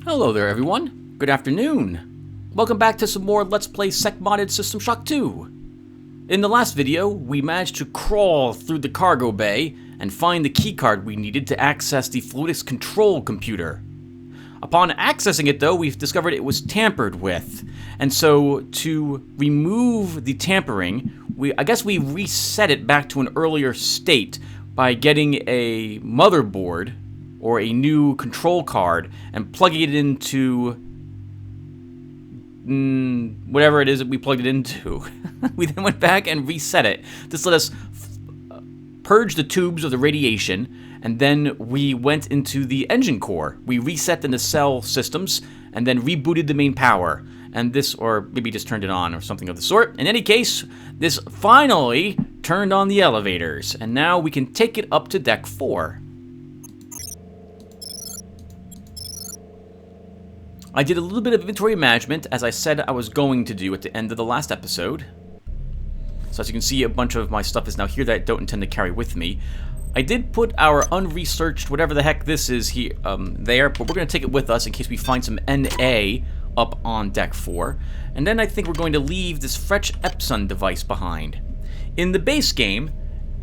Hello there everyone, good afternoon. Welcome back to some more Let's Play Secmodded System Shock 2. In the last video, we managed to crawl through the cargo bay and find the keycard we needed to access the Fluidix control computer. Upon accessing it though, we've discovered it was tampered with. And so to remove the tampering, I guess we reset it back to an earlier state by getting a motherboard or a new control card and plugging it into whatever it is that we plugged it into. We then went back and reset it. This let us purge the tubes of the radiation, and then we went into the engine core. We reset the nacelle systems and then rebooted the main power. And this, or maybe just turned it on or something of the sort. In any case, this finally turned on the elevators, and now we can take it up to deck 4. I did a little bit of inventory management, as I said I was going to do at the end of the last episode. So as you can see, a bunch of my stuff is now here that I don't intend to carry with me. I did put our unresearched, whatever the heck this is, here, there, but we're going to take it with us in case we find some NA up on deck 4. And then I think we're going to leave this Fretch Epson device behind. In the base game,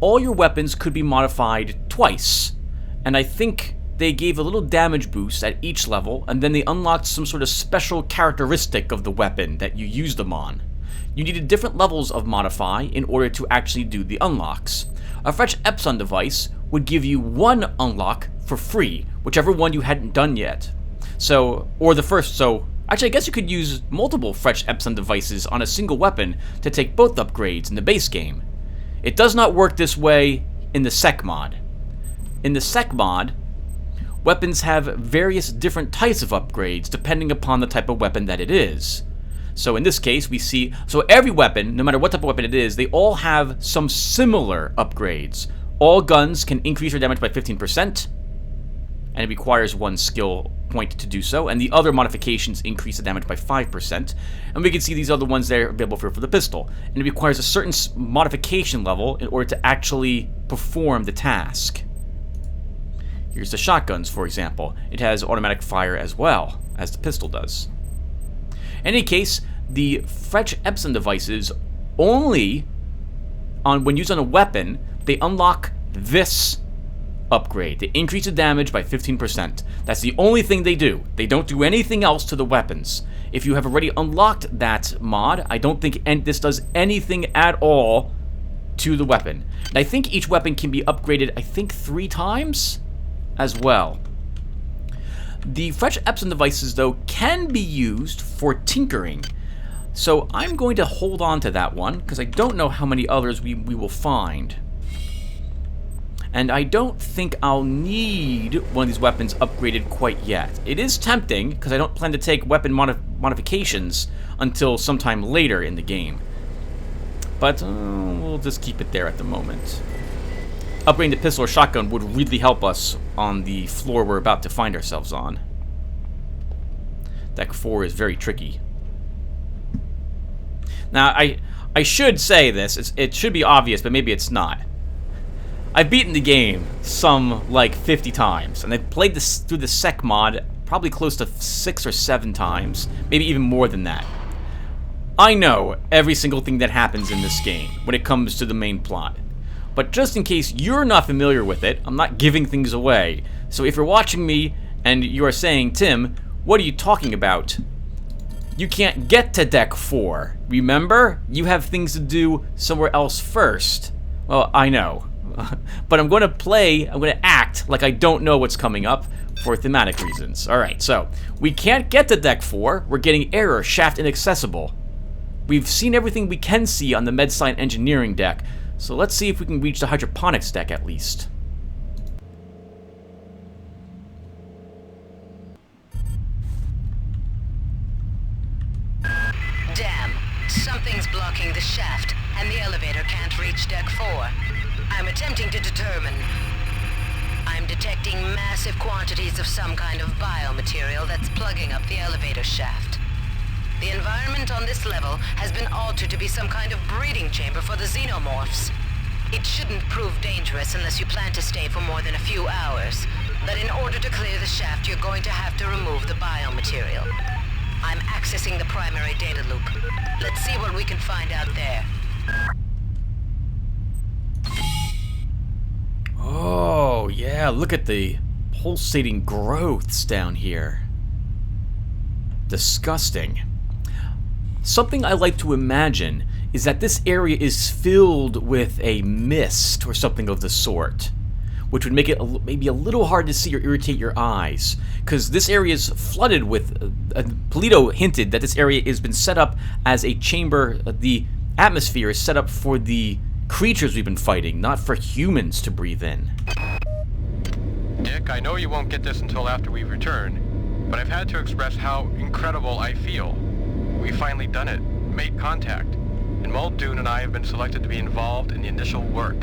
all your weapons could be modified twice, and I think they gave a little damage boost at each level, and then they unlocked some sort of special characteristic of the weapon that you use them on. You needed different levels of modify in order to actually do the unlocks. A Fretch Epson device would give you one unlock for free, whichever one you hadn't done yet. So, or the first, so actually I guess you could use multiple Fretch Epson devices on a single weapon to take both upgrades in the base game. It does not work this way in the Secmod. In the Secmod, weapons have various different types of upgrades depending upon the type of weapon that it is. So in this case, we see, so every weapon, no matter what type of weapon it is, they all have some similar upgrades. All guns can increase their damage by 15%, and it requires one skill point to do so, and the other modifications increase the damage by 5%. And we can see these other ones there available for the pistol. And it requires a certain modification level in order to actually perform the task. Here's the shotguns, for example. It has automatic fire as well as the pistol does. In any case, the Fretch Epson devices only, when used on a weapon, they unlock this upgrade. They increase the damage by 15%. That's the only thing they do. They don't do anything else to the weapons. If you have already unlocked that mod, I don't think this does anything at all to the weapon. And I think each weapon can be upgraded, I think 3 times? As well. The Fretch Epson devices, though, can be used for tinkering. So I'm going to hold on to that one, because I don't know how many others we will find. And I don't think I'll need one of these weapons upgraded quite yet. It is tempting, because I don't plan to take weapon modifications until sometime later in the game. But we'll just keep it there at the moment. Upgrading the pistol or shotgun would really help us on the floor we're about to find ourselves on. Deck 4 is very tricky. Now, I should say this. It should be obvious, but maybe it's not. I've beaten the game some, like, 50 times, and I've played this through the Secmod probably close to 6 or 7 times, maybe even more than that. I know every single thing that happens in this game when it comes to the main plot. But just in case you're not familiar with it, I'm not giving things away. So if you're watching me and you are saying, Tim, what are you talking about? You can't get to deck 4. Remember? You have things to do somewhere else first. Well, I know. But I'm going to act like I don't know what's coming up for thematic reasons. Alright, so we can't get to deck 4. We're getting error, shaft inaccessible. We've seen everything we can see on the MedScience Engineering deck. So let's see if we can reach the hydroponics deck at least. Damn, something's blocking the shaft, and the elevator can't reach deck 4. I'm attempting to determine. I'm detecting massive quantities of some kind of biomaterial that's plugging up the elevator shaft. The environment on this level has been altered to be some kind of breeding chamber for the xenomorphs. It shouldn't prove dangerous unless you plan to stay for more than a few hours. that in order to clear the shaft, you're going to have to remove the biomaterial. I'm accessing the primary data loop. Let's see what we can find out there. Oh, yeah, look at the pulsating growths down here. Disgusting. Something I like to imagine is that this area is filled with a mist or something of the sort, which would make it maybe a little hard to see or irritate your eyes, because this area is flooded with... Polito hinted that this area has been set up as a chamber. The atmosphere is set up for the creatures we've been fighting, not for humans to breathe in. Dick, I know you won't get this until after we return, but I've had to express how incredible I feel. We've finally done it, made contact, and Muldoon and I have been selected to be involved in the initial work.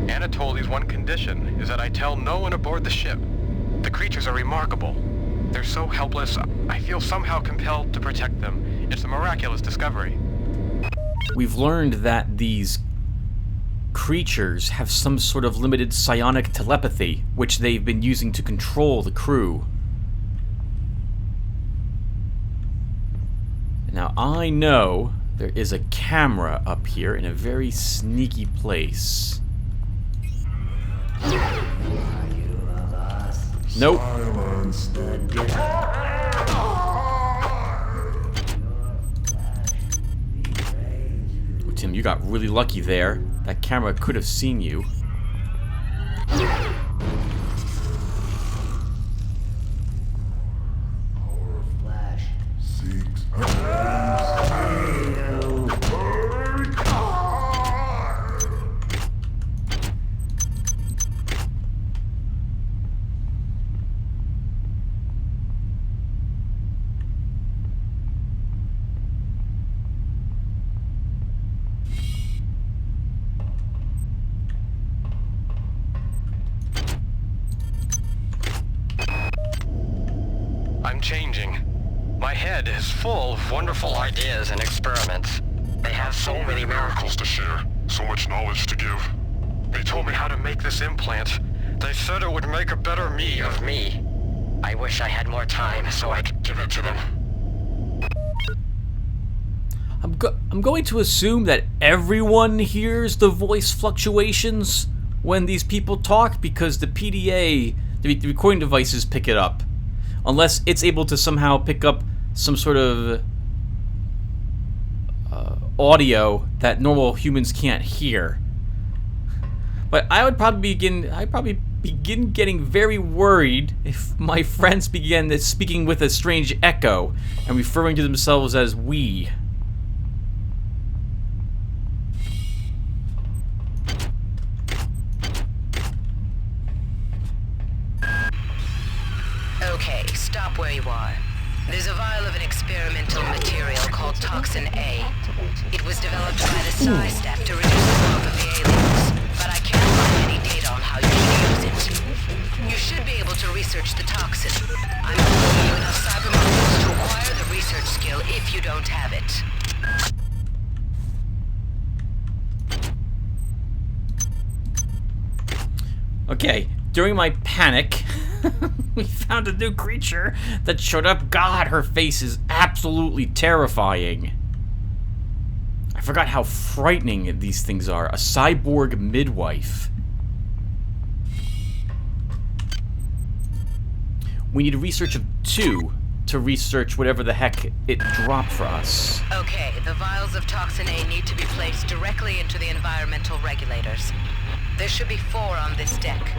Anatoli's one condition is that I tell no one aboard the ship. The creatures are remarkable. They're so helpless, I feel somehow compelled to protect them. It's a miraculous discovery. We've learned that these creatures have some sort of limited psionic telepathy, which they've been using to control the crew. Now, I know there is a camera up here in a very sneaky place. Nope. Oh, Tim, you got really lucky there. That camera could have seen you. I'm changing. My head is full of wonderful ideas and experiments. They have so many miracles to share, so much knowledge to give. They told me how to make this implant. They said it would make a better me of me. I wish I had more time so I could give it to them. I'm going to assume that everyone hears the voice fluctuations when these people talk, because the PDA, the recording devices, pick it up. Unless it's able to somehow pick up some sort of audio that normal humans can't hear. But I'd probably begin getting very worried if my friends began speaking with a strange echo and referring to themselves as we. Okay, stop where you are. There's a vial of an experimental material called Toxin A. It was developed by the Psi staff to reduce the growth of the aliens, but I can't find any data on how you should use it. You should be able to research the toxin. I'm giving you enough cyber modules to acquire the research skill if you don't have it. Okay, during my panic, we found a new creature that showed up. God, her face is absolutely terrifying. I forgot how frightening these things are. A cyborg midwife. We need a research of 2 to research whatever the heck it dropped for us. Okay, the vials of Toxin A need to be placed directly into the environmental regulators. There should be 4 on this deck.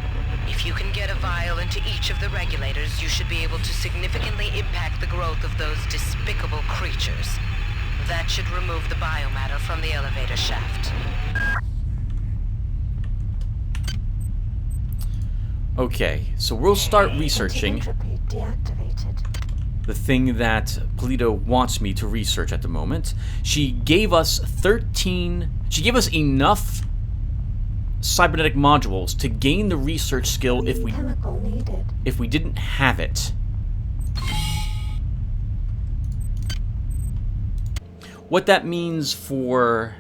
If you can get a vial into each of the regulators, you should be able to significantly impact the growth of those despicable creatures. That should remove the biomatter from the elevator shaft. Okay, so we'll start researching the thing that Polito wants me to research at the moment. She gave us enough cybernetic modules to gain the research skill if we didn't have it. What that means for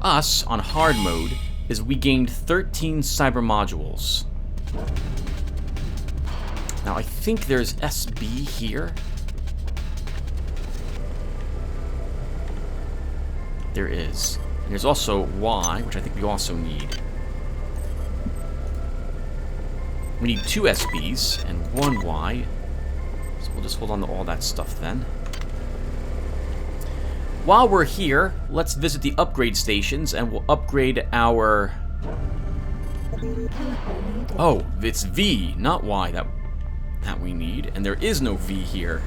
us on hard mode is we gained 13 cyber modules. Now, I think there's SB here. There is. And there's also Y, which I think we also need. We need 2 SBs and 1 Y. So we'll just hold on to all that stuff then. While we're here, let's visit the upgrade stations and we'll upgrade our... Oh, it's V, not Y that we need. And there is no V here.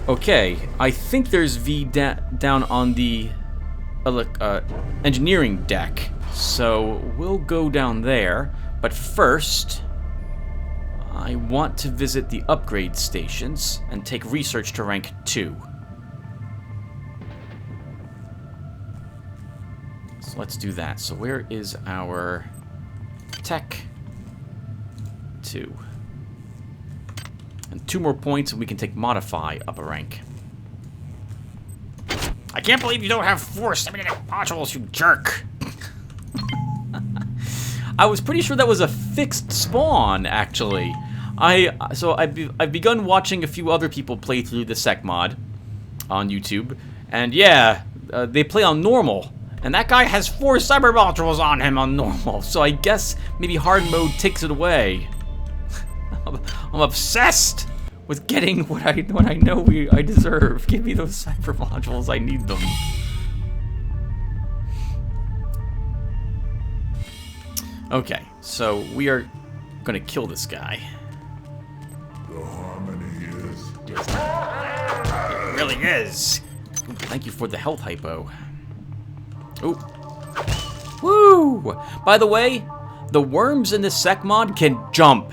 Okay, I think there's V down on the engineering deck. So we'll go down there. But first, I want to visit the upgrade stations and take research to rank 2. So let's do that. So where is our tech? 2. And 2 more points and we can take modify up a rank. I can't believe you don't have 4 semi-negative modules, you jerk! I was pretty sure that was a fixed spawn, actually. I've begun watching a few other people play through the Secmod on YouTube, and yeah, they play on normal, and that guy has 4 cyber modules on him on normal, so I guess maybe hard mode takes it away. I'm obsessed with getting what I know I deserve. Give me those cyber modules, I need them. Okay, so we are gonna kill this guy. The harmony is It really is. Ooh, thank you for the health hypo. Ooh. Woo! By the way, the worms in this Secmod can jump.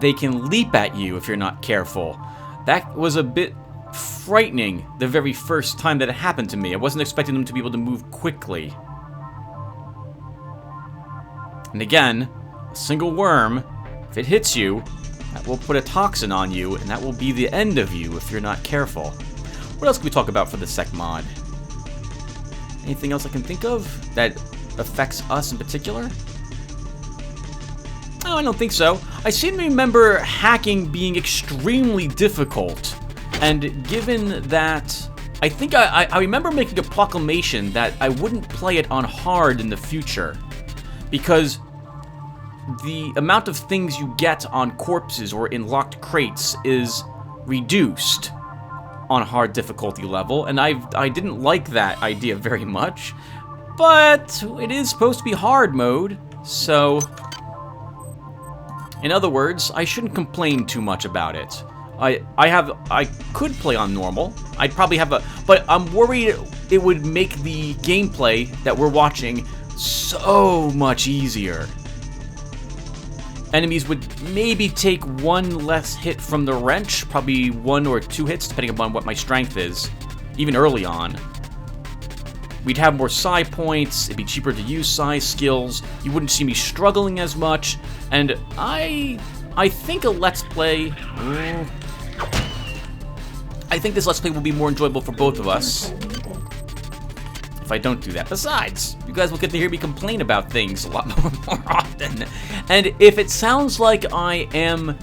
They can leap at you if you're not careful. That was a bit frightening the very first time that it happened to me. I wasn't expecting them to be able to move quickly. And again, a single worm, if it hits you, that will put a toxin on you, and that will be the end of you if you're not careful. What else can we talk about for the Secmod? Anything else I can think of that affects us in particular? Oh, I don't think so. I seem to remember hacking being extremely difficult, and given that... I think I remember making a proclamation that I wouldn't play it on hard in the future, because the amount of things you get on corpses or in locked crates is reduced on hard difficulty level, and I didn't like that idea very much, but it is supposed to be hard mode, so in other words, I shouldn't complain too much about it. I could play on normal. I'd probably have but I'm worried it would make the gameplay that we're watching so much easier. Enemies would maybe take 1 less hit from the wrench, probably 1 or 2 hits, depending upon what my strength is, even early on. We'd have more psi points, it'd be cheaper to use psi skills, you wouldn't see me struggling as much, and I think a Let's Play... I think this Let's Play will be more enjoyable for both of us if I don't do that. Besides, you guys will get to hear me complain about things a lot more often. And if it sounds like I am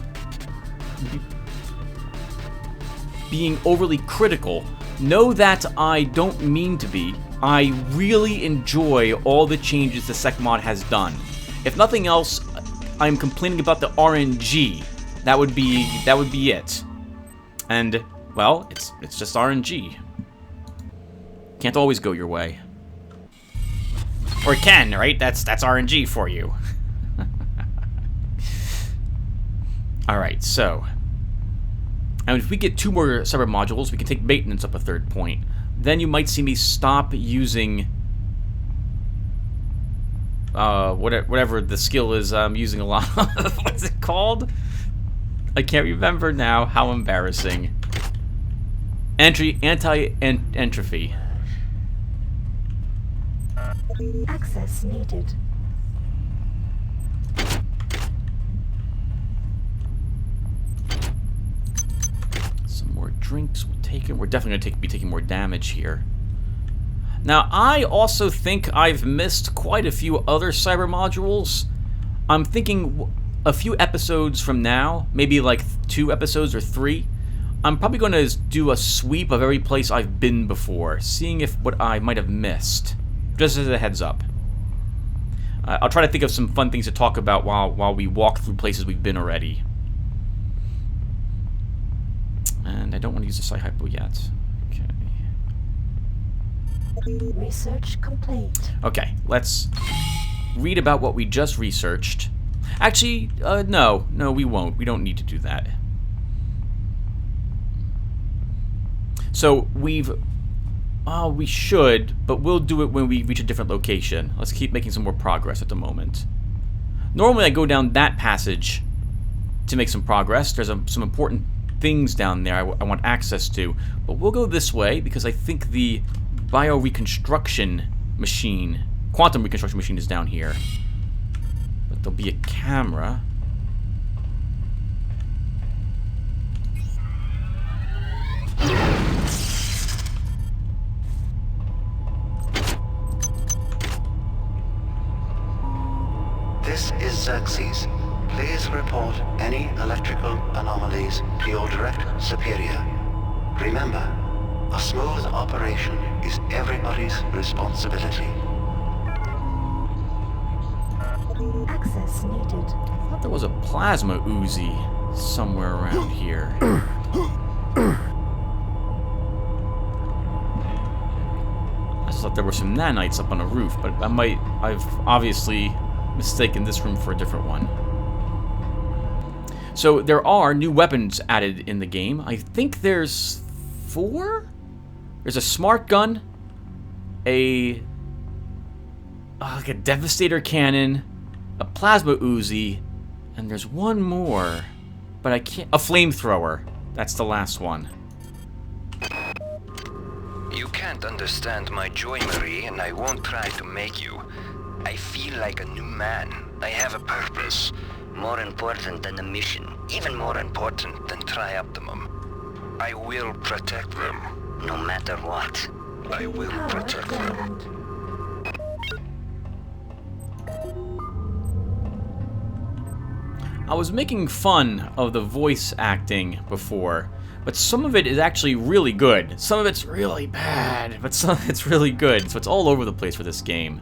being overly critical, know that I don't mean to be. I really enjoy all the changes the Secmod has done. If nothing else, I'm complaining about the RNG. That would be it. And well, it's just RNG. Can't always go your way. Or it can, right? That's RNG for you. Alright, so. And if we get 2 more cyber modules, we can take maintenance up a 3rd point. Then you might see me stop using whatever the skill is I'm using a lot of. What's it called? I can't remember now. How embarrassing. Anti-entropy. Access needed. Some more drinks we'll take it. We're definitely going to be taking more damage here. Now, I also think I've missed quite a few other cyber modules. I'm thinking a few episodes from now, maybe like 2 episodes or 3, I'm probably going to do a sweep of every place I've been before, seeing if what I might have missed. Just as a heads up. I'll try to think of some fun things to talk about while we walk through places we've been already. And I don't want to use the Psi-Hypo yet. Okay. Research complete. Okay, let's read about what we just researched. Actually, no, we won't. We don't need to do that. So we should, but we'll do it when we reach a different location. Let's keep making some more progress at the moment. Normally I go down that passage to make some progress. There's some important things down there I want access to. But we'll go this way because I think the bioreconstruction machine, quantum reconstruction machine is down here. But there'll be a camera. This is Xerxes. Please report any electrical anomalies to your direct superior. Remember, a smooth operation is everybody's responsibility. Access needed. I thought there was a plasma Uzi somewhere around here. I just thought there were some nanites up on the roof, but I've obviously mistaken this room for a different one. So there are new weapons added in the game. I think there's 4? There's a smart gun, like a devastator cannon, a plasma Uzi, and there's one more, but I can't. A flamethrower. That's the last one. You can't understand my joy, Marie, and I won't try to make you. I feel like a new man. I have a purpose. More important than the mission. Even more important than Trioptimum. I will protect them. No matter what. I will protect them. I was making fun of the voice acting before, but some of it is actually really good. Some of it's really bad, but some of it's really good. So it's all over the place for this game.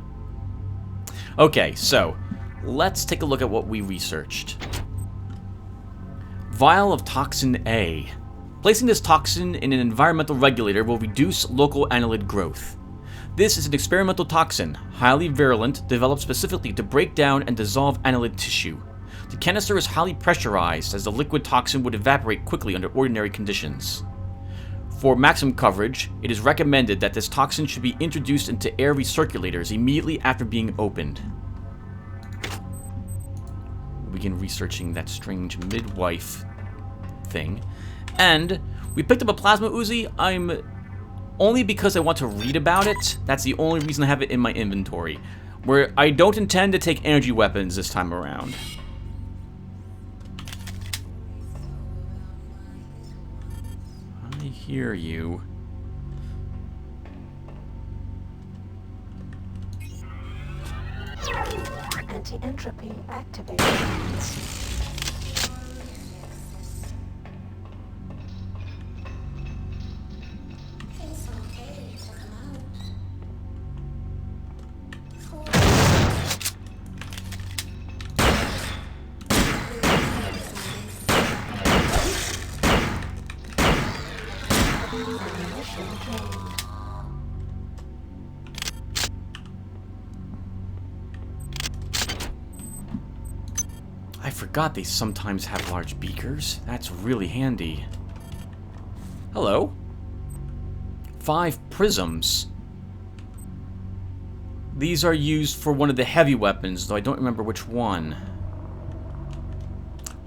Okay, so let's take a look at what we researched. Vial of Toxin A. Placing this toxin in an environmental regulator will reduce local annelid growth. This is an experimental toxin, highly virulent, developed specifically to break down and dissolve annelid tissue. The canister is highly pressurized, as the liquid toxin would evaporate quickly under ordinary conditions. For maximum coverage, it is recommended that this toxin should be introduced into air recirculators immediately after being opened. We'll begin researching that strange midwife thing. And we picked up a plasma Uzi. Only because I want to read about it. That's the only reason I have it in my inventory. Where I don't intend to take energy weapons this time around. I hear you. Anti-entropy activated. I forgot they sometimes have large beakers. That's really handy. Hello. 5 prisms. These are used for one of the heavy weapons, though I don't remember which one.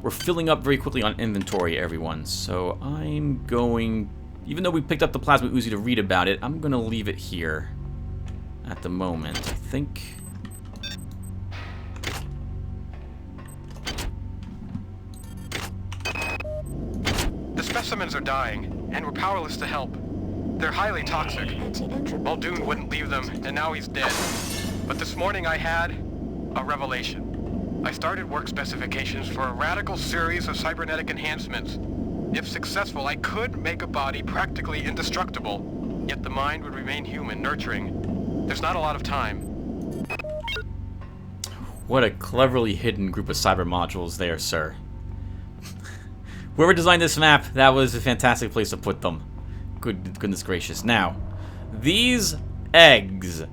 We're filling up very quickly on inventory, everyone. So I'm going... Even though we picked up the plasma Uzi to read about it, I'm going to leave it here at the moment, I think. The specimens are dying, and we're powerless to help. They're highly toxic. Anti-entropy Muldoon wouldn't leave them, and now he's dead. But this morning I had a revelation. I started work specifications for a radical series of cybernetic enhancements. If successful, I could make a body practically indestructible, yet the mind would remain human, nurturing. There's not a lot of time. What a cleverly hidden group of cyber modules there, sir. Whoever designed this map, that was a fantastic place to put them. Goodness gracious. Now, these eggs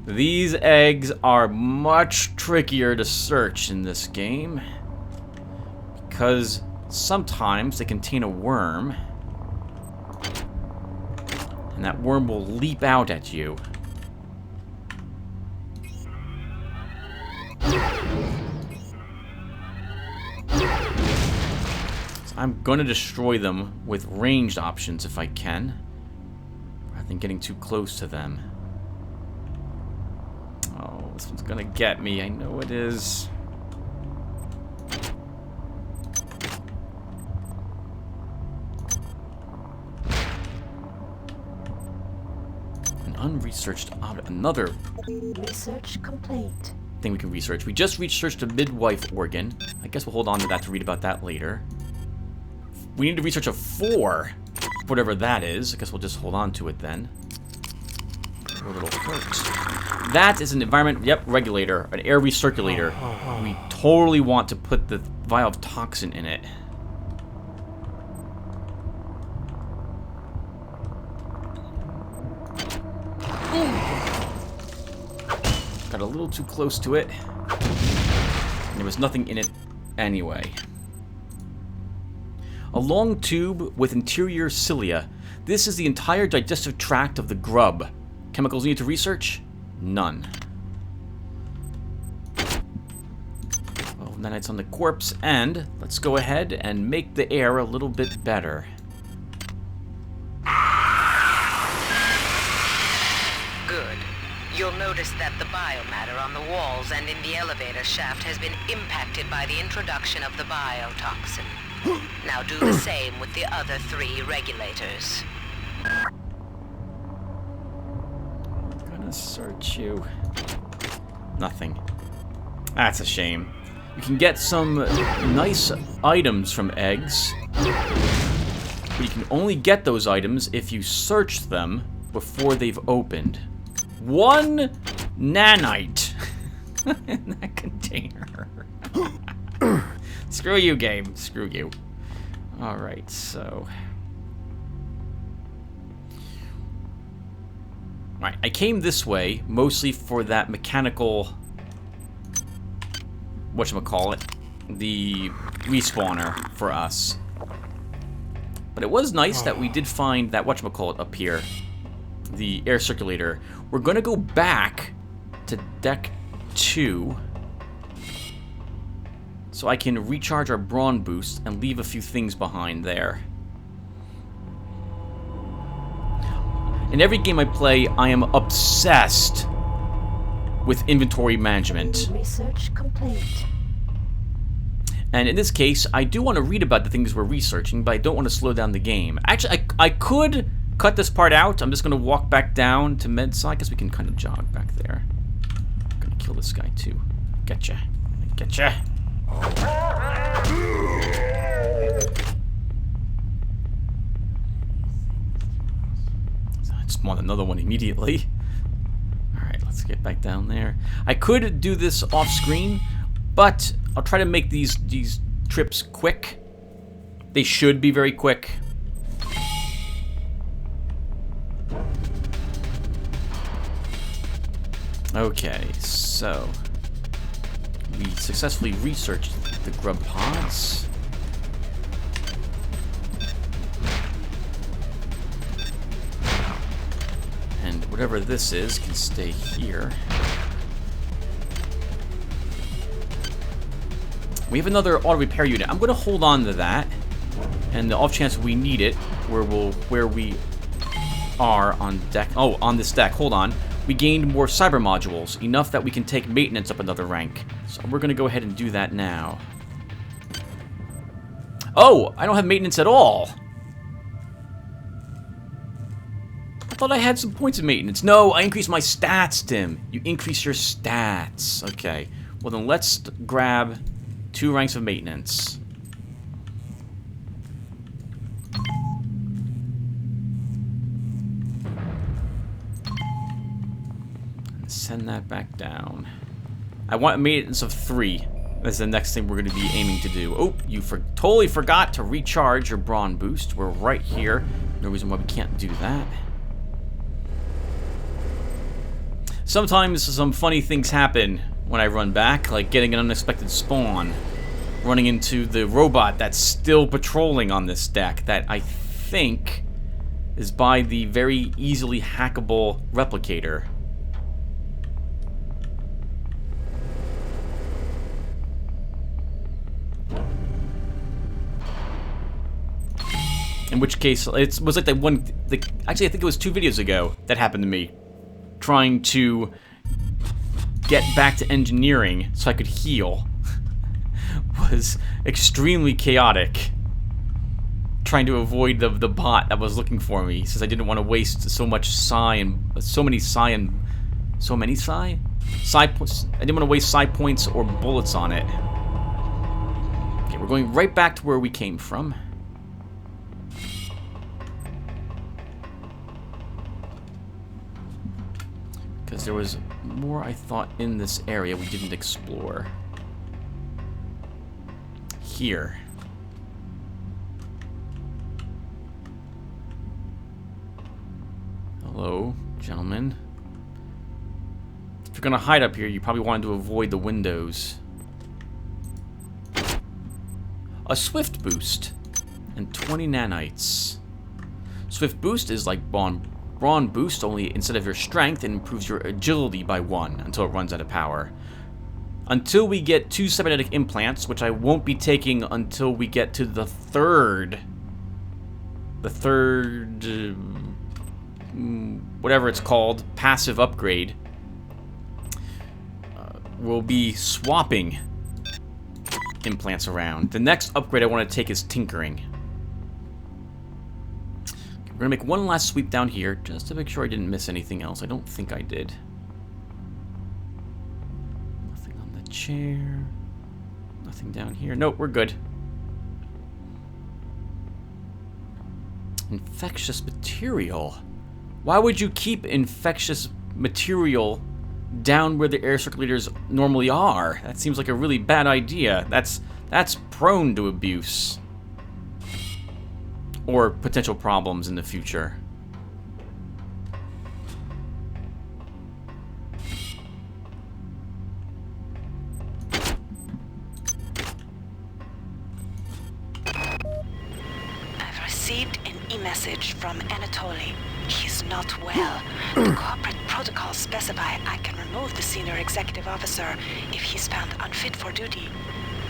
are much trickier to search in this game because sometimes they contain a worm, and that worm will leap out at you. So I'm going to destroy them with ranged options if I can, rather than getting too close to them. Oh, this one's going to get me. I know it is. Unresearched object. Another research complete. thing we can research. We just researched a midwife organ. I guess we'll hold on to that to read about that later. We need to research a 4, whatever that is. I guess we'll just hold on to it then. A little hurt. That is an environment, yep, regulator, an air recirculator. We totally want to put the vial of toxin in it. Got a little too close to it. And there was nothing in it anyway. A long tube with interior cilia. This is the entire digestive tract of the grub. Chemicals needed to research? None. Well, nanites on the corpse, and let's go ahead and make the air a little bit better. Good. You'll notice that the biomatter on the walls and in the elevator shaft has been impacted by the introduction of the biotoxin. Now do the same with the other 3 regulators. I'm gonna search you. Nothing. That's a shame. You can get some nice items from eggs, but you can only get those items if you search them before they've opened. 1 nanite in that container. Screw you, game. Screw you. Alright, so... Alright, I came this way mostly for that mechanical... whatchamacallit? The respawner for us. But it was nice that we did find that whatchamacallit up here. The air circulator. We're gonna go back to deck 2 so I can recharge our brawn boost and leave a few things behind there. In every game I play, I am obsessed with inventory management. Research complete. And in this case, I do want to read about the things we're researching, but I don't want to slow down the game. Actually, I could cut this part out. I'm just going to walk back down to Medsa. I guess we can kind of jog back there. I'm going to kill this guy too. Getcha. Getcha. So I spawned another one immediately. Alright, let's get back down there. I could do this off screen, but I'll try to make these trips quick. They should be very quick. Okay, so we successfully researched the grub pods. And whatever this is can stay here. We have another auto repair unit. I'm going to hold on to that, and the off chance we need it, where we are on deck. Oh, on this deck. Hold on. We gained more cyber modules, enough that we can take maintenance up another rank. So we're going to go ahead and do that now. Oh, I don't have maintenance at all. thought I had some points of maintenance. No, I increased my stats, Tim. You increase your stats. Okay. Well, then let's grab 2 ranks of maintenance. And send that back down. I want maintenance of 3. That's the next thing we're going to be aiming to do. Oh, you totally forgot to recharge your brawn boost. We're right here. No reason why we can't do that. Sometimes some funny things happen when I run back, like getting an unexpected spawn. Running into the robot that's still patrolling on this deck that I think is by the very easily hackable replicator. In which case, it was like that one... actually, I think it was 2 videos ago that happened to me. Trying to get back to engineering so I could heal. Was extremely chaotic. Trying to avoid the bot that was looking for me, since I didn't want to waste so much psi and... so many psi? Psi points. I didn't want to waste psi points or bullets on it. Okay, we're going right back to where we came from. Because there was more, I thought, in this area we didn't explore. Here. Hello, gentlemen. If you're gonna hide up here, you probably wanted to avoid the windows. A swift boost and 20 nanites. Swift boost is like brawn boost, only instead of your strength, it improves your agility by 1 until it runs out of power. Until we get 2 cybernetic implants, which I won't be taking until we get to the third... whatever it's called, passive upgrade. We'll be swapping implants around. The next upgrade I want to take is tinkering. We're gonna make one last sweep down here, just to make sure I didn't miss anything else. I don't think I did. Nothing on the chair. Nothing down here. Nope, we're good. Infectious material. Why would you keep infectious material down where the air circulators normally are? That seems like a really bad idea. That's prone to abuse. Or potential problems in the future. I've received an e-message from Anatoly. He's not well. The corporate protocols specify I can remove the senior executive officer if he's found unfit for duty.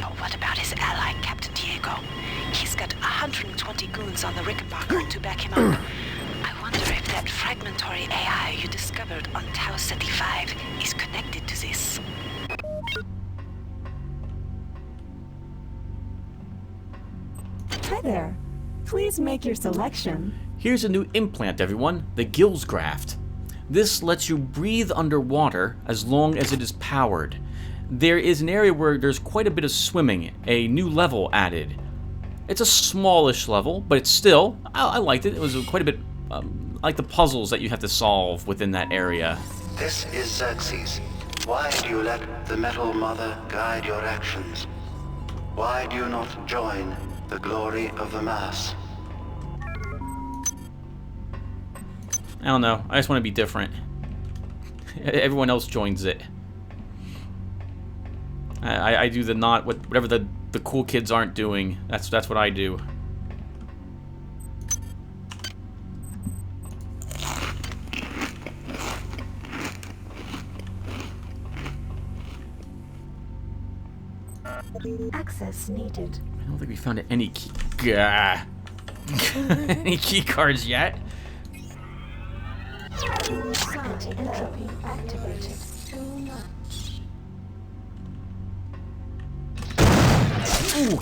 But what about his ally, Captain Diego? He's got 120 goons on the Rickenbacker to back him up. I wonder if that fragmentary AI you discovered on Tau Ceti 5 is connected to this. Hi there. Please make your selection. Here's a new implant, everyone, the Gills Graft. This lets you breathe underwater as long as it is powered. There is an area where there's quite a bit of swimming, a new level added. It's a smallish level, but it's still, I liked it. It was quite a bit like the puzzles that you have to solve within that area. This is Xerxes. Why do you let the Metal Mother guide your actions? Why do you not join the glory of the Mass? I don't know. I just want to be different. Everyone else joins it. I do the whatever the cool kids aren't doing. That's what I do. Access needed. I don't think we found any key. Any key cards yet. Anti-entropy activated. Ooh.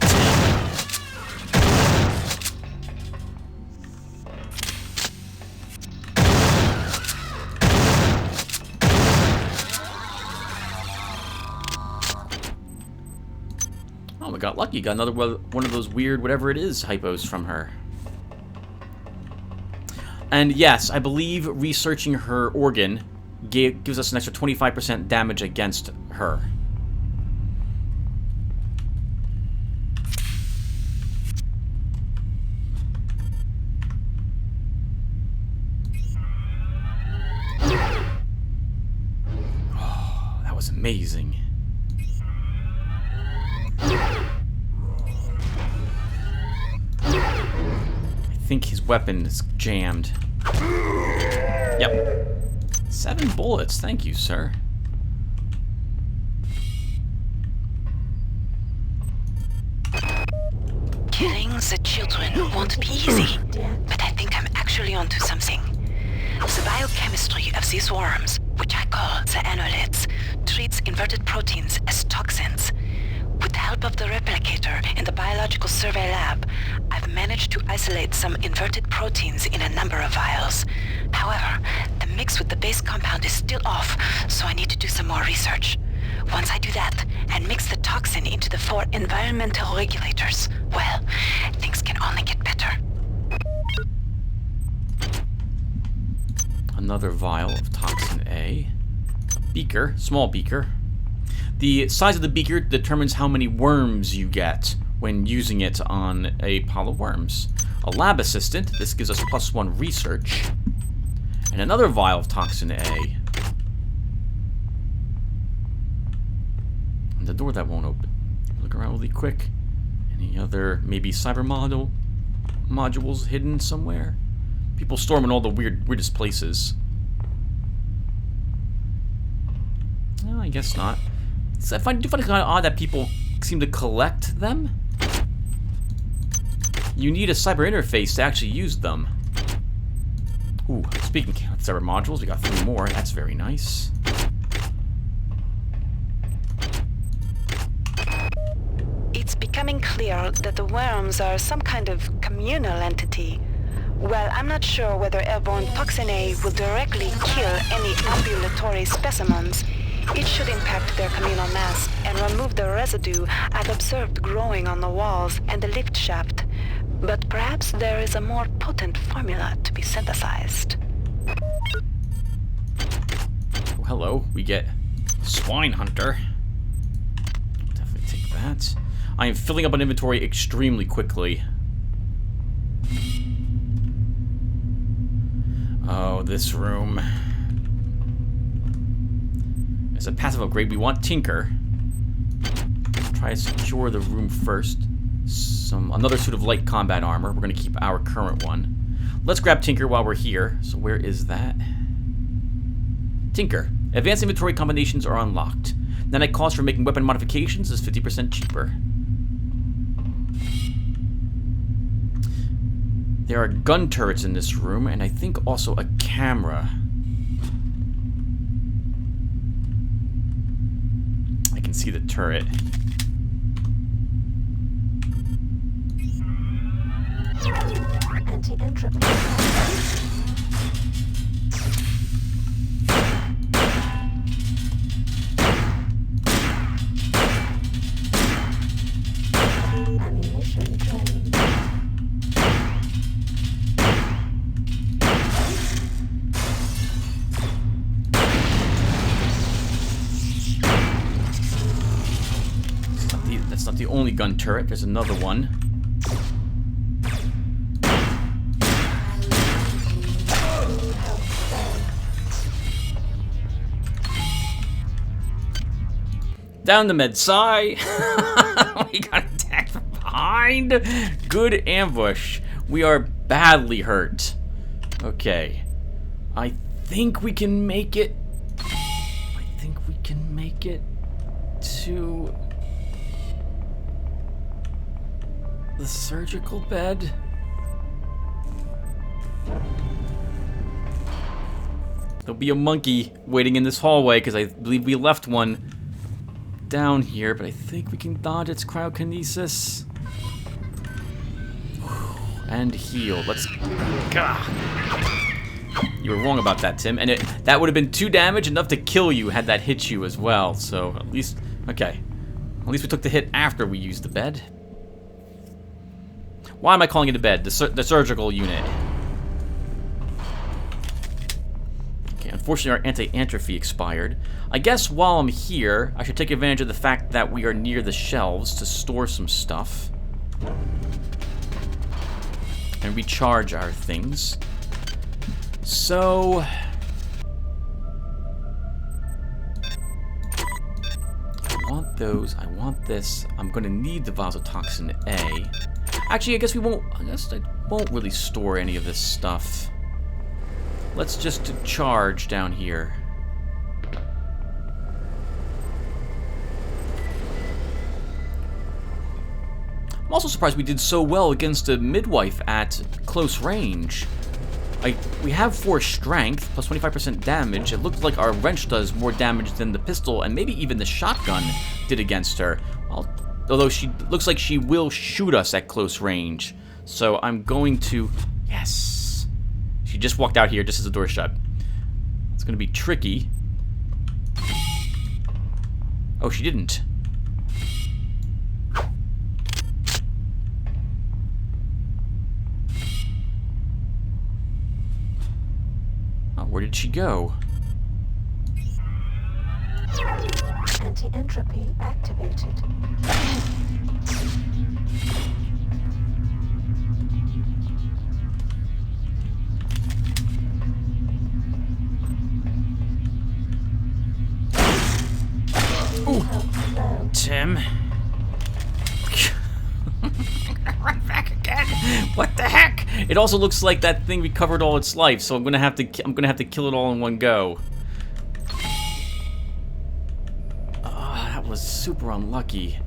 Oh, we got lucky. Got another one of those weird whatever it is hypos from her. And yes, I believe researching her organ gives us an extra 25% damage against her. Oh, that was amazing. I think his weapon is jammed. Yep. 7 bullets, thank you, sir. Killing the children won't be easy, but I think I'm actually onto something. The biochemistry of these worms, which I call the Annelids, treats inverted proteins as toxins. With the help of the replicator in the biological survey lab, I've managed to isolate some inverted proteins in a number of vials. However, the mix with the base compound is still off, so I need to do some more research. Once I do that, and mix the toxin into the 4 environmental regulators, well, things can only get better. Another vial of toxin A. Beaker, small beaker. The size of the beaker determines how many worms you get when using it on a pile of worms. A lab assistant, this gives us +1 research. And another vial of toxin A. And the door that won't open. Look around really quick. Any other, maybe cyber modules hidden somewhere? People store them in all the weirdest places. No, I guess not. I do find it kind of odd that people seem to collect them. You need a cyber interface to actually use them. Ooh, speaking of cyber modules, we got 3 more. That's very nice. It's becoming clear that the worms are some kind of communal entity. Well, I'm not sure whether airborne toxin A will directly kill any ambulatory specimens. It should impact their communal mass and remove the residue I've observed growing on the walls and the lift shaft. But perhaps there is a more potent formula to be synthesized. Oh, hello, we get Swine Hunter. Definitely take that. I am filling up an inventory extremely quickly. Oh, this room. As a passive upgrade, we want Tinker. Let's try to secure the room first. Another suit of light combat armor. We're going to keep our current one. Let's grab Tinker while we're here. So where is that? Tinker. Advanced inventory combinations are unlocked. The net cost for making weapon modifications is 50% cheaper. There are gun turrets in this room, and I think also a camera. I can see the turret. That's not the only gun turret. There's another one. Down the med-sci. We got attacked from behind. Good ambush. We are badly hurt. Okay. I think we can make it. I think we can make it to the surgical bed. There'll be a monkey waiting in this hallway because I believe we left one down here, but I think we can dodge its cryokinesis. And heal. Let's... Gah. You were wrong about that, Tim. And that would have been 2 damage, enough to kill you had that hit you as well. So, at least... Okay. At least we took the hit after we used the bed. Why am I calling it a bed? The surgical unit. Okay, unfortunately our anti-atrophy expired. I guess while I'm here, I should take advantage of the fact that we are near the shelves to store some stuff. And recharge our things. So... I want those, I want this. I'm gonna need the vasotoxin A. Actually, I guess I won't really store any of this stuff. Let's just charge down here. I'm also surprised we did so well against a midwife at close range. We have 4 strength, plus 25% damage. It looked like our wrench does more damage than the pistol, and maybe even the shotgun did against her. Well, although she looks like she will shoot us at close range. So I'm going to... Yes! She just walked out here just as the door shut. It's going to be tricky. Oh, she didn't. Where did she go? Anti-entropy activated. Ooh. Tim. Right back again. What the heck? It also looks like that thing recovered all its life, so I'm gonna have to kill it all in one go. Oh, that was super unlucky.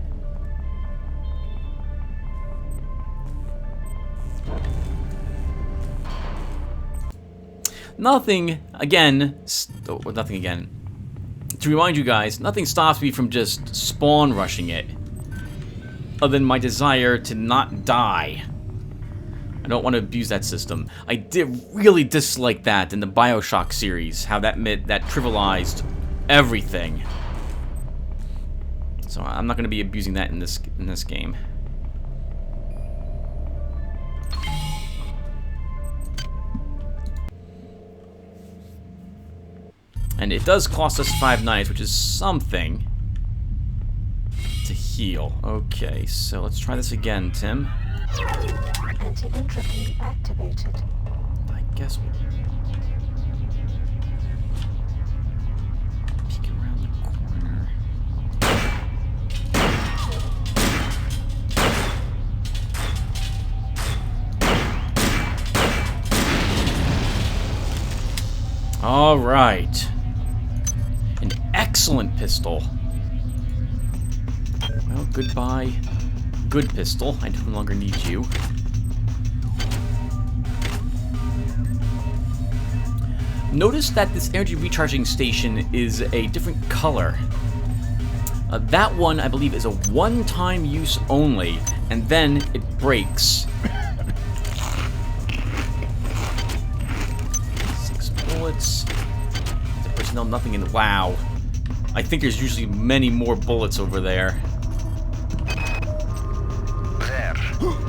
Nothing again. Nothing again. To remind you guys, nothing stops me from just spawn rushing it. Other than my desire to not die. I don't want to abuse that system. I did really dislike that in the BioShock series, how that trivialized everything. So I'm not going to be abusing that in this game. And it does cost us 5 knives, which is something to heal. Okay, so let's try this again, Tim. Anti-entropy activated. I guess we'll peek around the corner. All right. An excellent pistol. Well, goodbye. Good pistol. I no longer need you. Notice that this energy recharging station is a different color. That one, I believe, is a one-time use only, and then it breaks. 6 bullets. The personnel, nothing in... Wow. I think there's usually many more bullets over there.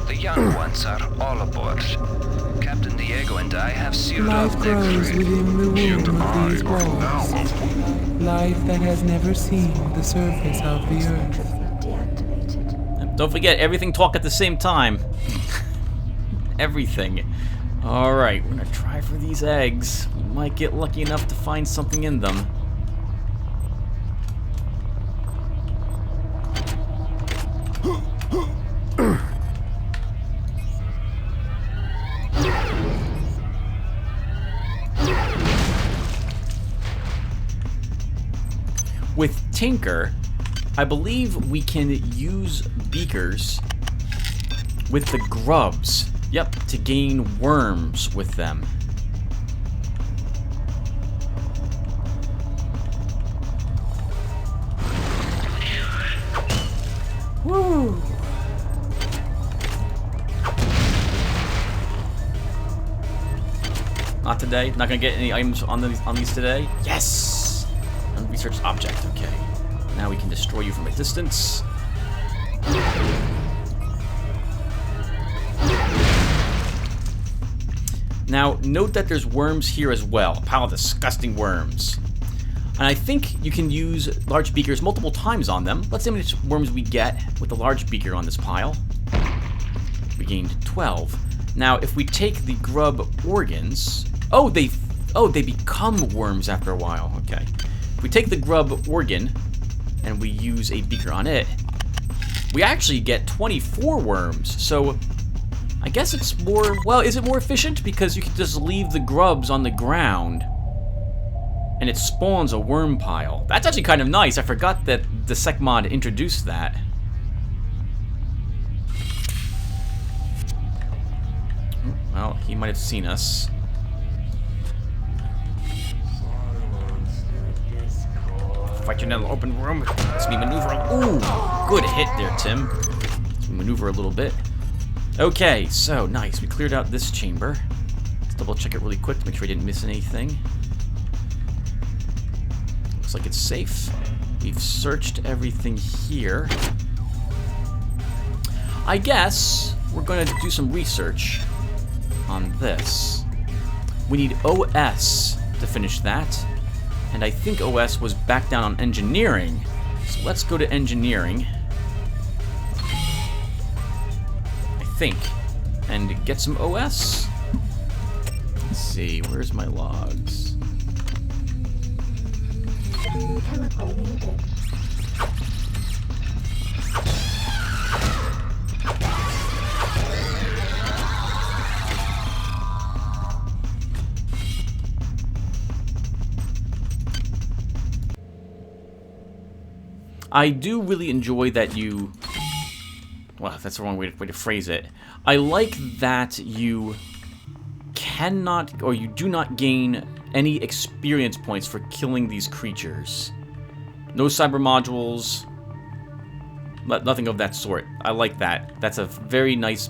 The young ones are all aboard. Captain Diego and I have sealed Life off their grows grave. within the womb of these walls. Life that has never seen the surface of the earth. Deactivated. Don't forget, everything talk at the same time. Everything. Alright, we're gonna try for these eggs. We might get lucky enough to find something in them. With Tinker, I believe we can use beakers with the grubs. Yep, to gain worms with them. Woo! Not today. Not gonna get any items on these today. Yes. Unresearched object. Okay. Now we can destroy you from a distance. Now, note that there's worms here as well. A pile of disgusting worms. And I think you can use large beakers multiple times on them. Let's see how many worms we get with the large beaker on this pile. We gained 12. Now, if we take the grub organs... Oh, they become worms after a while. Okay. If we take the grub organ and we use a beaker on it, we actually get 24 worms. So, I guess it's more... Well, is it more efficient? Because you can just leave the grubs on the ground and it spawns a worm pile. That's actually kind of nice. I forgot that the Secmod introduced that. Well, he might have seen us. Fight you in an open room. Let's me maneuver. Ooh, good hit there, Tim. Let's maneuver a little bit. Okay, so nice. We cleared out this chamber. Let's double check it really quick to make sure we didn't miss anything. Looks like it's safe. We've searched everything here. I guess we're going to do some research on this. We need OS to finish that. And I think OS was back down on engineering. So let's go to engineering. I think. And get some OS. Let's see, where's my logs? Chemical needed. I do really enjoy that you... Well, that's the wrong way to phrase it. I like that you cannot, or you do not gain any experience points for killing these creatures. No cyber modules, nothing of that sort. I like that. That's a very nice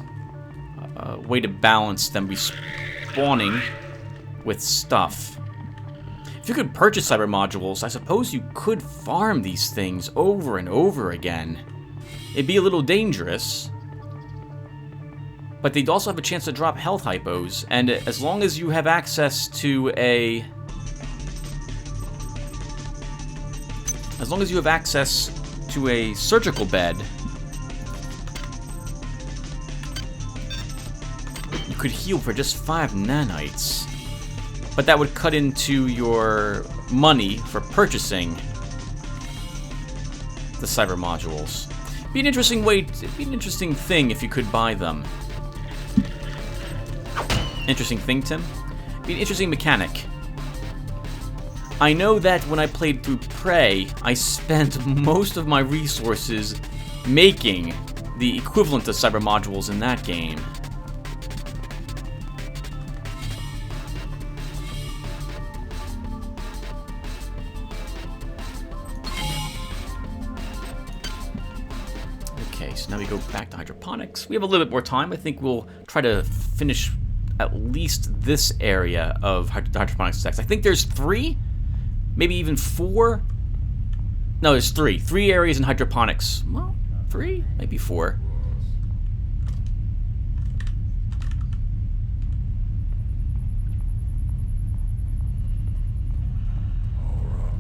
way to balance them respawning with stuff. If you could purchase cyber modules, I suppose you could farm these things over and over again. It'd be a little dangerous, but they'd also have a chance to drop health hypos, and as long as you have access to a... As long as you have access to a surgical bed, you could heal for just 5 nanites. But that would cut into your money for purchasing the cyber modules. Be an interesting way, be an interesting thing if you could buy them. Interesting thing, Tim? Be an interesting mechanic. I know that when I played through Prey, I spent most of my resources making the equivalent of cyber modules in that game. Okay, so now we go back to hydroponics. We have a little bit more time. I think we'll try to finish at least this area of hydroponics stacks. I think there's 3, maybe even 4. No, there's 3. 3 areas in hydroponics. Well, 3, maybe 4.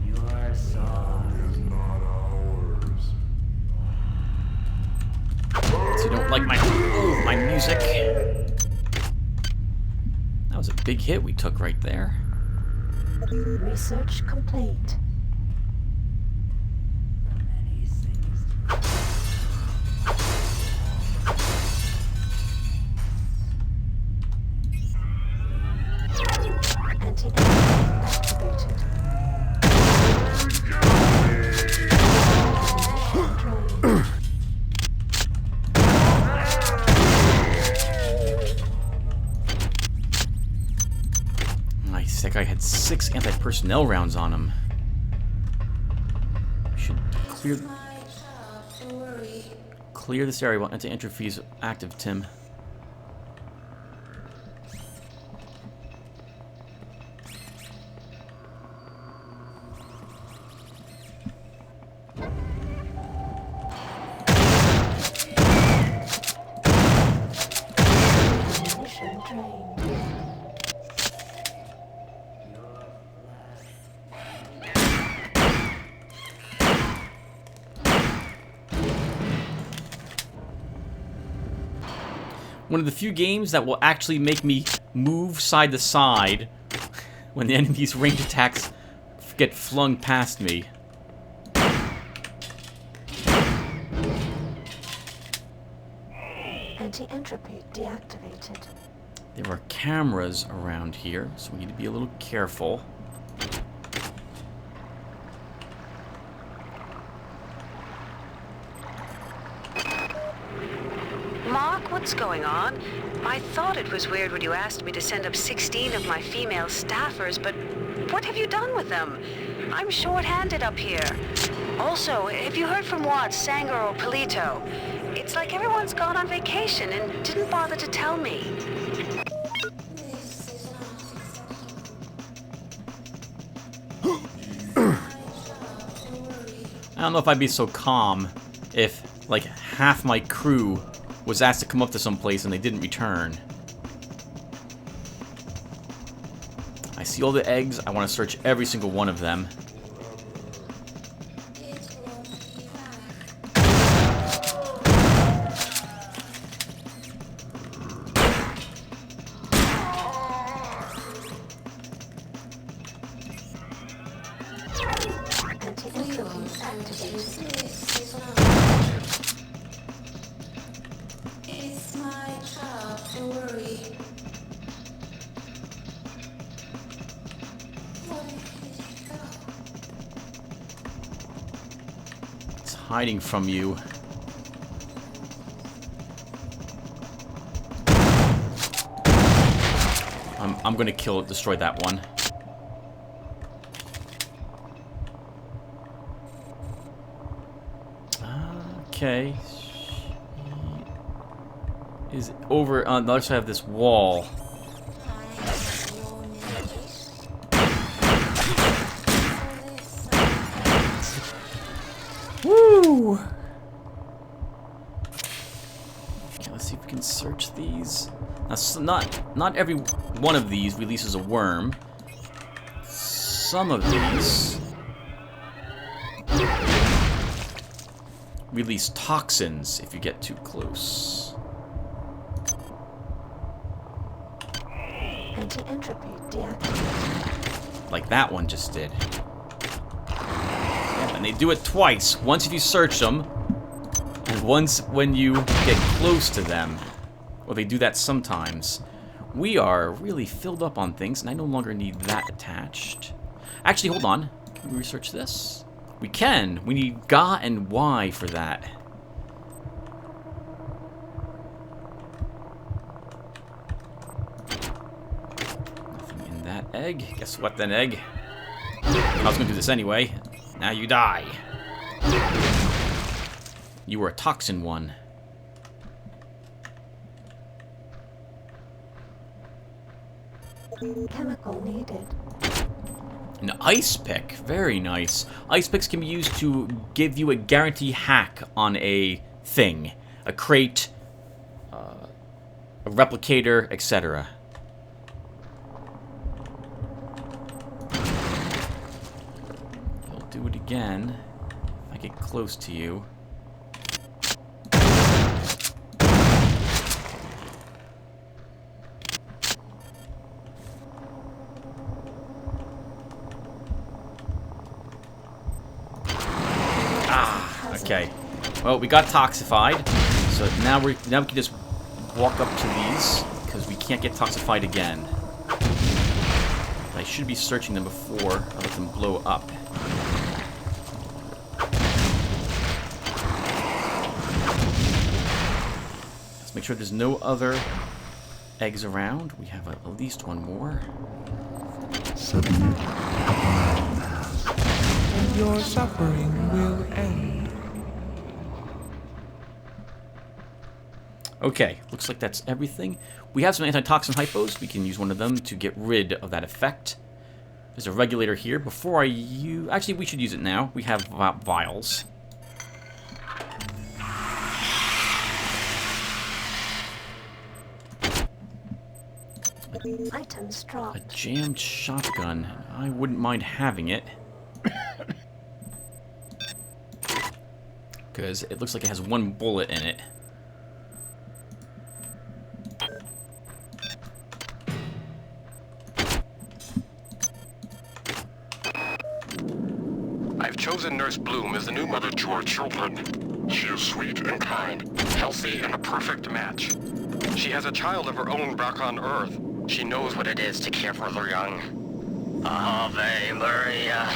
Your song is not ours. So you don't like my music. That was a big hit we took right there. Research complete. Nice, that guy had 6 anti-personnel rounds on him. We should clear this area while anti-entropy is active, Tim. One of the few games that will actually make me move side to side when the enemy's range attacks get flung past me. Anti-entropy deactivated. There are cameras around here, so we need to be a little careful. Mark, what's going on? I thought it was weird when you asked me to send up 16 of my female staffers, but what have you done with them? I'm short-handed up here. Also, have you heard from Watts, Sanger, or Polito? It's like everyone's gone on vacation and didn't bother to tell me. I don't know if I'd be so calm if, like, half my crew was asked to come up to some place and they didn't return. I see all the eggs. I want to search every single one of them. Hiding from you. I'm gonna kill it, destroy that one. Okay. Is over on the other side of this wall. Woo! Okay, let's see if we can search these. Now, so not every one of these releases a worm. Some of these release toxins if you get too close. Anti-entropy deactivated. Like that one just did. And they do it twice. Once if you search them, and once when you get close to them. Or they do that sometimes. We are really filled up on things, and I no longer need that attached. Actually, hold on. Can we research this? We can. We need Ga and Y for that. Nothing in that egg. Guess what then, egg? I was gonna do this anyway. Now you die. You were a toxin one. Chemical needed. An ice pick. Very nice. Ice picks can be used to give you a guarantee hack on a thing. A crate, a replicator, etc. You'll do it again if I get close to you. Okay. Well, we got toxified, so now we can just walk up to these because we can't get toxified again. I should be searching them before I let them blow up. Let's make sure there's no other eggs around. We have at least one more. And your suffering will end. Okay, looks like that's everything. We have some antitoxin hypos. We can use one of them to get rid of that effect. There's a regulator here. Before I use... Actually, we should use it now. We have vials. Items A dropped. jammed shotgun. I wouldn't mind having it. Because it looks like it has one bullet in it. Cousin Nurse Bloom is the new mother to our children. She is sweet and kind, healthy and a perfect match. She has a child of her own back on Earth. She knows what it is to care for the young. Ave Maria.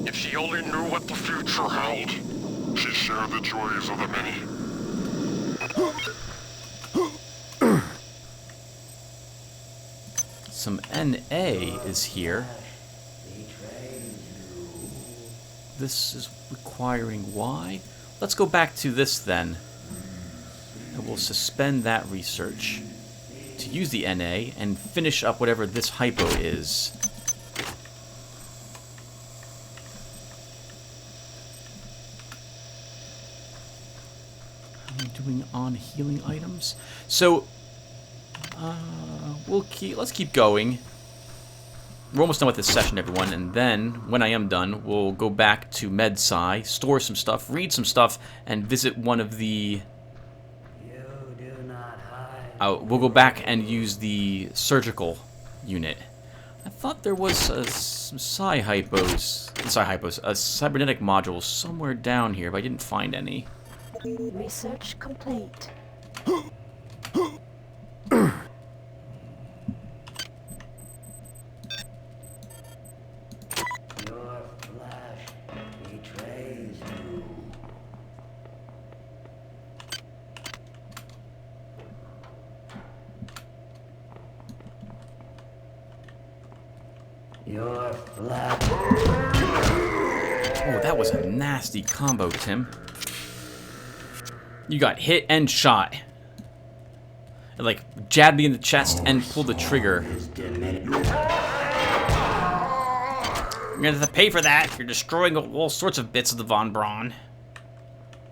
If she only knew what the future held. She shared the joys of the many. Some NA is here. This is requiring Y. Let's go back to this then. And we'll suspend that research to use the NA and finish up whatever this hypo is. How am I doing on healing items? So, let's keep going. We're almost done with this session, everyone, and then, when I am done, we'll go back to MedSci, store some stuff, read some stuff, and visit one of the... we'll go back and use the surgical unit. I thought there was some cybernetic modules somewhere down here, but I didn't find any. Research complete. Your flesh. Oh, that was a nasty combo, Tim. You got hit and shot. It, like, jabbed me in the chest and pulled the trigger. You're gonna have to pay for that. You're destroying all sorts of bits of the Von Braun.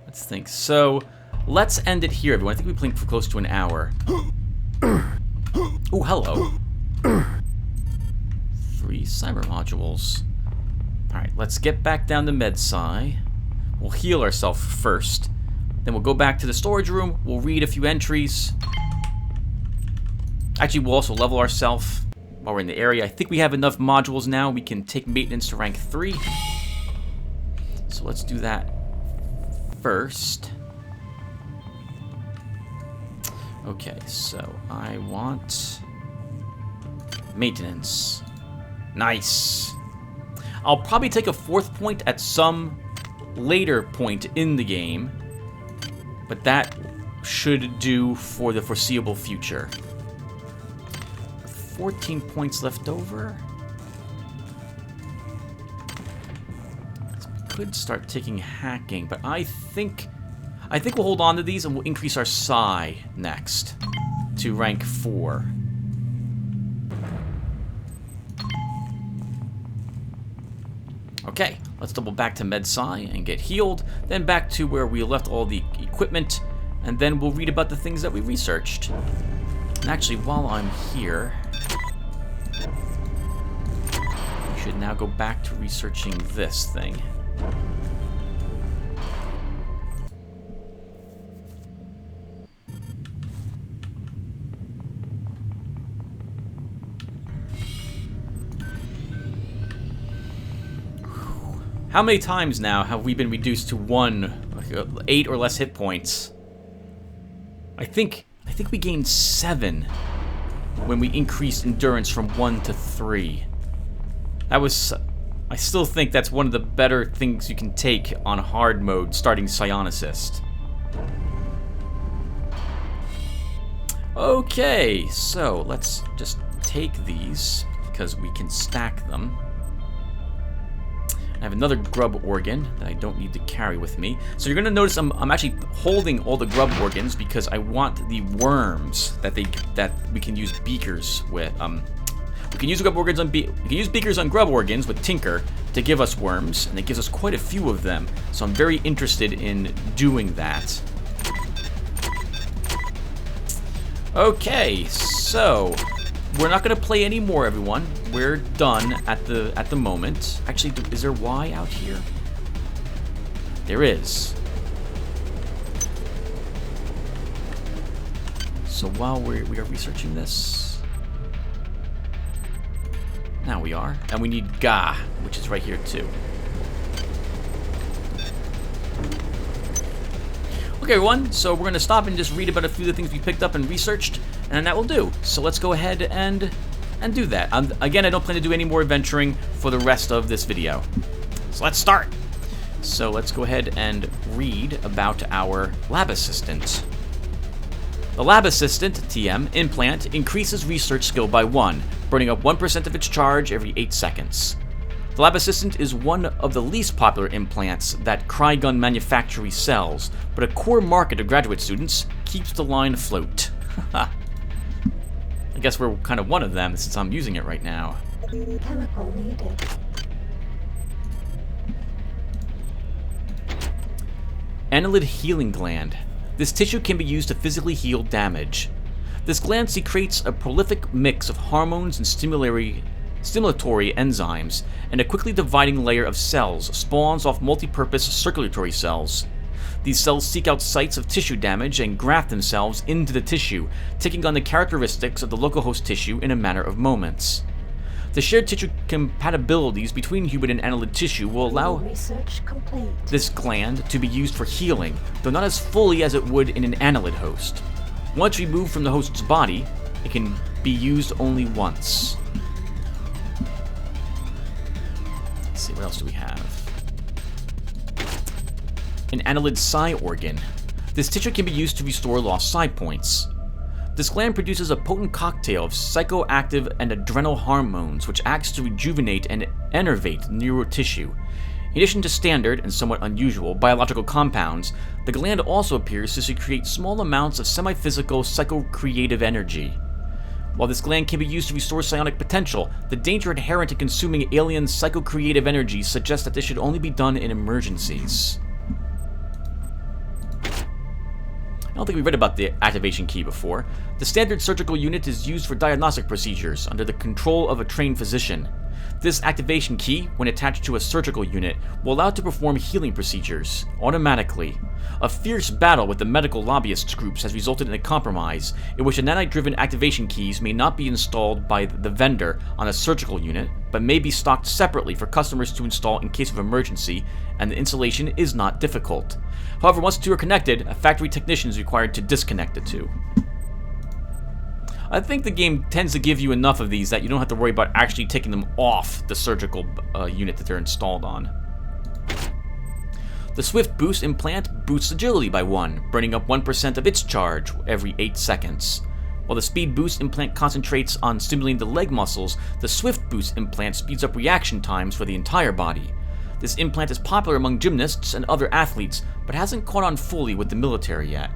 Let's think. So, let's end it here, everyone. I think we've been playing for close to an hour. Oh, hello. 3 cyber modules. Alright, let's get back down to MedSci. We'll heal ourselves first. Then we'll go back to the storage room. We'll read a few entries. Actually, we'll also level ourselves while we're in the area. I think we have enough modules now. We can take maintenance to rank 3. So let's do that first. Okay, so I want maintenance. Nice. I'll probably take a 4th point at some later point in the game, but that should do for the foreseeable future. 14 points left over. We could start taking hacking, but I think we'll hold on to these and we'll increase our Psi next to rank 4. Okay, let's double back to MedSci and get healed, then back to where we left all the equipment, and then we'll read about the things that we researched. And actually, while I'm here, we should now go back to researching this thing. How many times now have we been reduced to 8 or less hit points? I think we gained 7 when we increased endurance from 1 to 3. I still think that's one of the better things you can take on hard mode starting Psionicist. Okay, so let's just take these because we can stack them. I have another grub organ that I don't need to carry with me. So you're going to notice I'm actually holding all the grub organs because I want the worms that we can use beakers with. We can use grub organs we can use beakers on grub organs with Tinker to give us worms, and it gives us quite a few of them. So I'm very interested in doing that. Okay, so we're not going to play anymore, everyone. We're done at the moment. Actually, is there Y out here? There is. So while we are researching this, now we are, and we need Ga, which is right here too. Okay, everyone, so we're going to stop and just read about a few of the things we picked up and researched, and that will do. So let's go ahead and do that. Again, I don't plan to do any more adventuring for the rest of this video. So let's start. So let's go ahead and read about our lab assistant. The lab assistant, TM, implant increases research skill by 1, burning up 1% of its charge every 8 seconds. The lab assistant is one of the least popular implants that Krygun Manufactory sells, but a core market of graduate students keeps the line afloat. I guess we're kind of one of them since I'm using it right now. Chemical needed. Annelid healing gland. This tissue can be used to physically heal damage. This gland secretes a prolific mix of hormones and stimulatory enzymes, and a quickly dividing layer of cells spawns off multi-purpose circulatory cells. These cells seek out sites of tissue damage and graft themselves into the tissue, taking on the characteristics of the local host tissue in a matter of moments. The shared tissue compatibilities between human and annelid tissue will allow Research complete. this gland to be used for healing, though not as fully as it would in an annelid host. Once removed from the host's body, it can be used only once. Let's see, what else do we have? An annelid psi organ. This tissue can be used to restore lost psi points. This gland produces a potent cocktail of psychoactive and adrenal hormones, which acts to rejuvenate and enervate neural tissue. In addition to standard, and somewhat unusual, biological compounds, the gland also appears to secrete small amounts of semi-physical psycho-creative energy. While this gland can be used to restore psionic potential, the danger inherent in consuming alien psycho-creative energy suggests that this should only be done in emergencies. I don't think we read about the activation key before. The standard surgical unit is used for diagnostic procedures under the control of a trained physician. This activation key, when attached to a surgical unit, will allow it to perform healing procedures automatically. A fierce battle with the medical lobbyists groups has resulted in a compromise in which the nanite-driven activation keys may not be installed by the vendor on a surgical unit, but may be stocked separately for customers to install in case of emergency, and the installation is not difficult. However, once the two are connected, a factory technician is required to disconnect the two. I think the game tends to give you enough of these that you don't have to worry about actually taking them off the surgical unit that they're installed on. The Swift Boost implant boosts agility by 1, burning up 1% of its charge every 8 seconds. While the Speed Boost implant concentrates on stimulating the leg muscles, the Swift Boost implant speeds up reaction times for the entire body. This implant is popular among gymnasts and other athletes, but hasn't caught on fully with the military yet.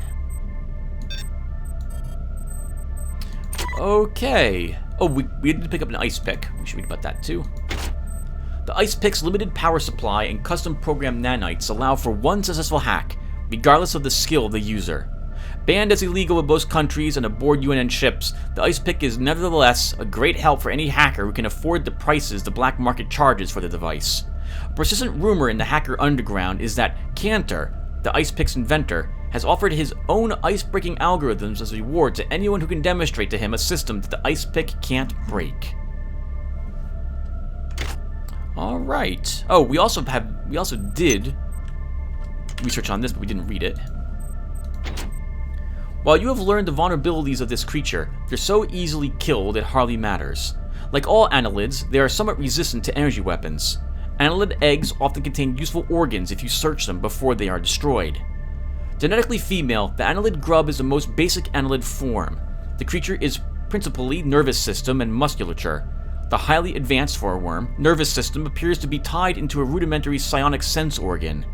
Okay. Oh, we did pick up an ice pick. We should read about that too. The ice pick's limited power supply and custom programmed nanites allow for one successful hack, regardless of the skill of the user. Banned as illegal in most countries and aboard UNN ships, the ice pick is nevertheless a great help for any hacker who can afford the prices the black market charges for the device. A persistent rumor in the hacker underground is that Cantor, the ice pick's inventor, has offered his own ice-breaking algorithms as a reward to anyone who can demonstrate to him a system that the ice pick can't break. All right. Oh, we also did research on this, but we didn't read it. While you have learned the vulnerabilities of this creature, they're so easily killed it hardly matters. Like all annelids, they are somewhat resistant to energy weapons. Annelid eggs often contain useful organs if you search them before they are destroyed. Genetically female, the annelid grub is the most basic annelid form. The creature is principally nervous system and musculature. The highly advanced for a worm, nervous system appears to be tied into a rudimentary psionic sense organ.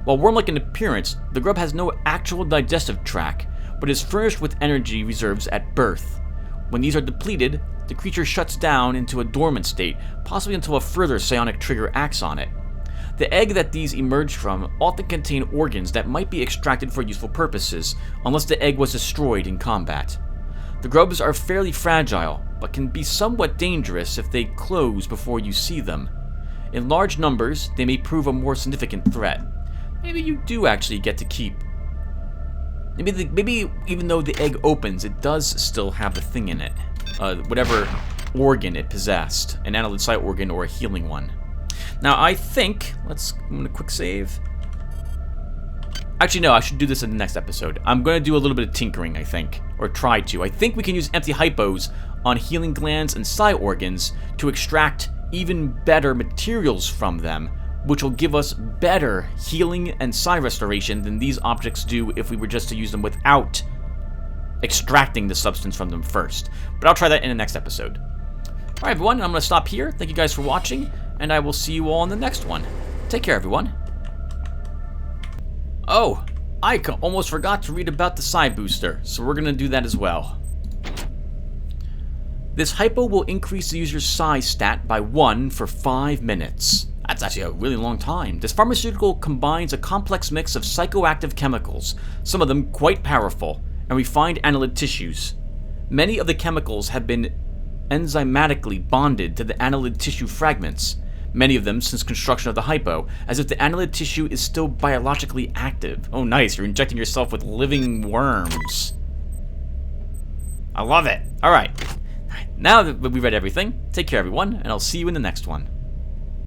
While worm-like in appearance, the grub has no actual digestive tract, but is furnished with energy reserves at birth. When these are depleted, the creature shuts down into a dormant state, possibly until a further psionic trigger acts on it. The egg that these emerge from often contain organs that might be extracted for useful purposes, unless the egg was destroyed in combat. The grubs are fairly fragile, but can be somewhat dangerous if they close before you see them. In large numbers, they may prove a more significant threat. Maybe you do actually get to keep. Maybe even though the egg opens, it does still have the thing in it. Whatever organ it possessed, an annelid psi organ or a healing one. Now I think, I'm gonna quick save. Actually, no, I should do this in the next episode. I'm going to do a little bit of tinkering, I think. Or try to. I think we can use empty hypos on healing glands and psi organs to extract even better materials from them, which will give us better healing and psi restoration than these objects do if we were just to use them without extracting the substance from them first. But I'll try that in the next episode. Alright everyone, I'm going to stop here. Thank you guys for watching, and I will see you all in the next one. Take care everyone. Oh, I almost forgot to read about the psi booster, so we're going to do that as well. This hypo will increase the user's psi stat by 1 for 5 minutes. That's actually a really long time. This pharmaceutical combines a complex mix of psychoactive chemicals, some of them quite powerful, and refined annelid tissues. Many of the chemicals have been enzymatically bonded to the annelid tissue fragments, many of them since construction of the hypo, as if the annelid tissue is still biologically active. Oh nice, you're injecting yourself with living worms. I love it. Alright, now that we've read everything, take care everyone, and I'll see you in the next one.